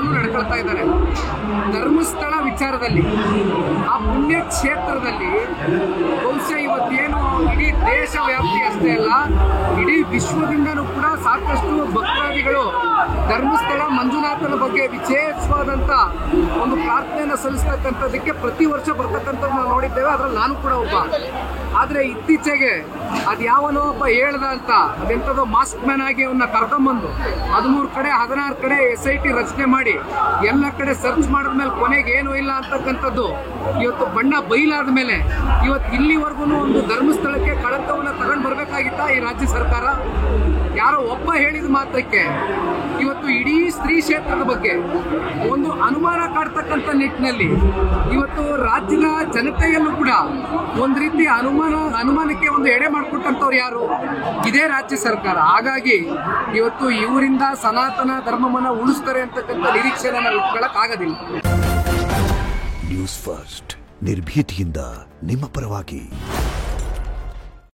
ಕೆಲಸಗಳನ್ನು ನಡ್ಕೊಳ್ತಾ ಇದ್ದಾರೆ. ಧರ್ಮಸ್ಥಳ ವಿಚಾರದಲ್ಲಿ, ಆ ಪುಣ್ಯ ಕ್ಷೇತ್ರದಲ್ಲಿ ಬಹುಶಃ ಇವತ್ತೇನು ಇಡೀ ದೇಶ ವ್ಯಾಪ್ತಿ ಅಷ್ಟೇ ಅಲ್ಲ, ಇಡೀ ವಿಶ್ವದಿಂದನೂ ಕೂಡ ಸಾಕಷ್ಟು ಭಕ್ತಾದಿಗಳು ಧರ್ಮಸ್ಥಳ ಮಂಜುನಾಥನ ಬಗ್ಗೆ ವಿಶೇಷವಾದಂಥ ಒಂದು ಪ್ರಾರ್ಥನೆಯನ್ನು ಸಲ್ಲಿಸ್ತಕ್ಕಂಥದ್ದಕ್ಕೆ ಪ್ರತಿ ವರ್ಷ ಬರ್ತಕ್ಕಂಥದ್ದು ನಾವು ನೋಡಿದ್ದೇವೆ. ಅದರಲ್ಲಿ ನಾನು ಕೂಡ ಒಬ್ಬ. ಆದರೆ ಇತ್ತೀಚೆಗೆ ಅದು ಯಾವನೋ ಒಬ್ಬ ಹೇಳ್ದ ಅಂತ ಅದೆಂಥದೋ ಮಾಸ್ಕ್ ಮ್ಯಾನ್ ಆಗಿ ಅವನ್ನ ಕರ್ಕೊಂಬಂದು 13 ಕಡೆ 16 ಕಡೆ SIT ರಚನೆ ಮಾಡಿ ಎಲ್ಲ ಕಡೆ ಸರ್ಚ್ ಮಾಡಿದ್ಮೇಲೆ ಕೊನೆಗೆ ಏನೂ ಇಲ್ಲ ಅಂತಕ್ಕಂಥದ್ದು ಇವತ್ತು ಬಣ್ಣ ಬಯಲಾದ ಮೇಲೆ ಇವತ್ತು ಇಲ್ಲಿವರೆಗೂ ಒಂದು ಧರ್ಮಸ್ಥಳಕ್ಕೆ ಕಳಂಕವನ್ನು ತಗೊಂಡು ಬರಬೇಕಾಗಿತ್ತ ಈ ರಾಜ್ಯ ಸರ್ಕಾರ? ಯಾರೋ ಒಬ್ಬ ಹೇಳಿದ ಮಾತ್ರಕ್ಕೆ ಇವತ್ತು ಇಡೀ ಶ್ರೀ ಕ್ಷೇತ್ರದ ಬಗ್ಗೆ ಒಂದು ಅನುಮಾನ ಕಾಡ್ತಕ್ಕಂಥ ನಿಟ್ಟಿನಲ್ಲಿ ಇವತ್ತು ರಾಜ್ಯದ ಜನತೆಯಲ್ಲೂ ಕೂಡ ಒಂದು ರೀತಿ ಅನುಮಾನಕ್ಕೆ ಒಂದು ಎಡೆ ಮಾಡಿಕೊಟ್ಟಂಥವ್ರು ಯಾರು? ಇದೇ ರಾಜ್ಯ ಸರ್ಕಾರ. ಹಾಗಾಗಿ ಇವತ್ತು ಇವರಿಂದ ಸನಾತನ ಧರ್ಮವನ್ನ ಉಳಿಸ್ತಾರೆ ಅಂತಕ್ಕಂಥ ನಿರೀಕ್ಷೆನ ನಾವು ಇಟ್ಕೊಳ್ಳೋಕ್ಕಾಗೋದಿಲ್ಲ. ನ್ಯೂಸ್ ಫಸ್ಟ್, ನಿರ್ಭೀತಿಯಿಂದ ನಿಮ್ಮ ಪರವಾಗಿ.